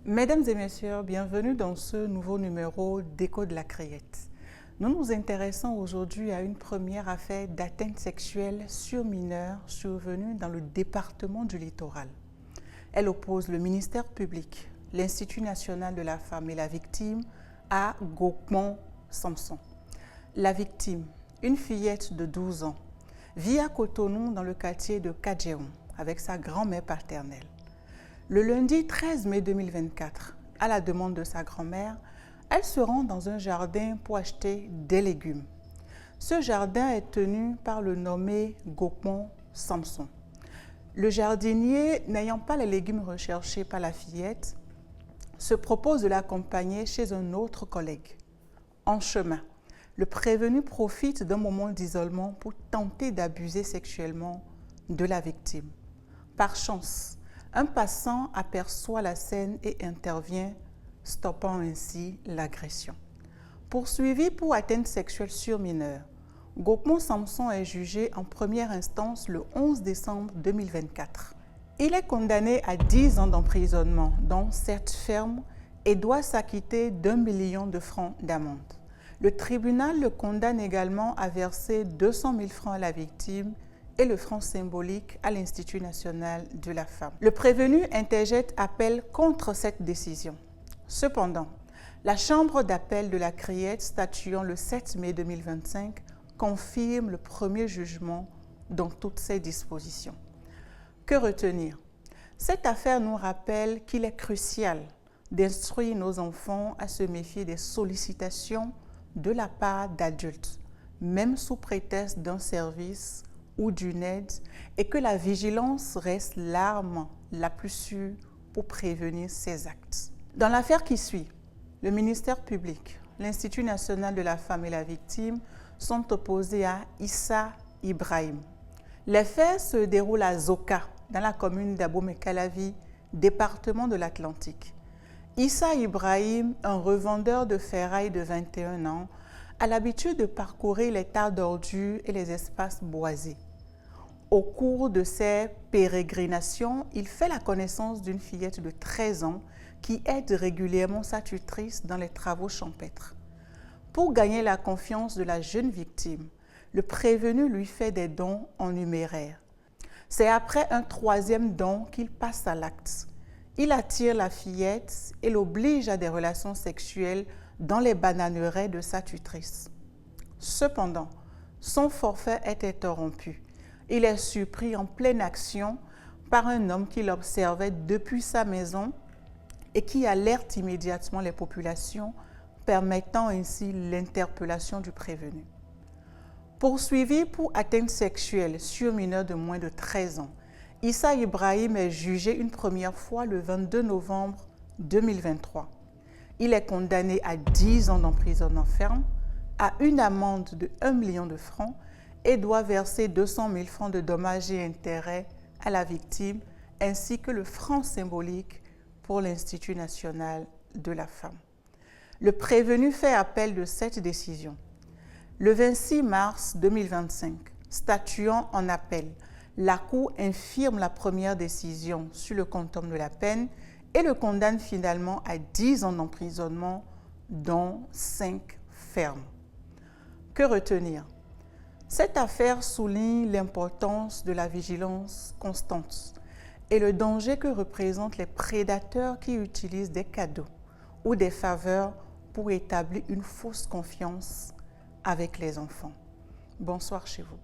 Mesdames et messieurs, bienvenue dans ce nouveau numéro d'Écho de la Criette. Nous nous intéressons aujourd'hui à une première affaire d'atteinte sexuelle sur mineurs survenue dans le département du Littoral. Elle oppose le ministère public, l'Institut national de la femme et la victime à Gokman Samson. La victime, une fillette de 12 ans, vit à Cotonou dans le quartier de Kadjeon avec sa grand-mère paternelle. Le lundi 13 mai 2024, à la demande de sa grand-mère, elle se rend dans un jardin pour acheter des légumes. Ce jardin est tenu par le nommé Gokman Samson. Le jardinier, n'ayant pas les légumes recherchés par la fillette, se propose de l'accompagner chez un autre collègue. En chemin, le prévenu profite d'un moment d'isolement pour tenter d'abuser sexuellement de la victime. Par chance, un passant aperçoit la scène et intervient, stoppant ainsi l'agression. Poursuivi pour atteinte sexuelle sur mineur, Gokman Samson est jugé en première instance le 11 décembre 2024. Il est condamné à 10 ans d'emprisonnement, dont 7 fermes, et doit s'acquitter d'1 million de francs d'amende. Le tribunal le condamne également à verser 200 000 francs à la victime et le franc symbolique à l'Institut national de la femme. Le prévenu interjette appel contre cette décision. Cependant, la Chambre d'appel de la Criette, statuant le 7 mai 2025, confirme le premier jugement dans toutes ses dispositions. Que retenir? Cette affaire nous rappelle qu'il est crucial d'instruire nos enfants à se méfier des sollicitations de la part d'adultes, même sous prétexte d'un service ou d'une aide, et que la vigilance reste l'arme la plus sûre pour prévenir ces actes. Dans l'affaire qui suit, le ministère public, l'Institut national de la femme et la victime sont opposés à Issa Ibrahim. Les faits se déroulent à Zoka, dans la commune d'Abomey-Calavi, département de l'Atlantique. Issa Ibrahim, un revendeur de ferraille de 21 ans, a l'habitude de parcourir les tas d'ordures et les espaces boisés. Au cours de ses pérégrinations, il fait la connaissance d'une fillette de 13 ans qui aide régulièrement sa tutrice dans les travaux champêtres. Pour gagner la confiance de la jeune victime, le prévenu lui fait des dons en numéraire. C'est après un troisième don qu'il passe à l'acte. Il attire la fillette et l'oblige à des relations sexuelles dans les bananeraies de sa tutrice. Cependant, son forfait est interrompu. Il est surpris en pleine action par un homme qui l'observait depuis sa maison et qui alerte immédiatement les populations, permettant ainsi l'interpellation du prévenu. Poursuivi pour atteinte sexuelle sur mineur de moins de 13 ans, Issa Ibrahim est jugé une première fois le 22 novembre 2023. Il est condamné à 10 ans d'emprisonnement ferme, à une amende de 1 million de francs et doit verser 200 000 francs de dommages et intérêts à la victime, ainsi que le franc symbolique pour l'Institut national de la femme. Le prévenu fait appel de cette décision. Le 26 mars 2025, statuant en appel, la Cour infirme la première décision sur le quantum de la peine et le condamne finalement à 10 ans d'emprisonnement, dont 5 fermes. Que retenir? Cette affaire souligne l'importance de la vigilance constante et le danger que représentent les prédateurs qui utilisent des cadeaux ou des faveurs pour établir une fausse confiance avec les enfants. Bonsoir chez vous.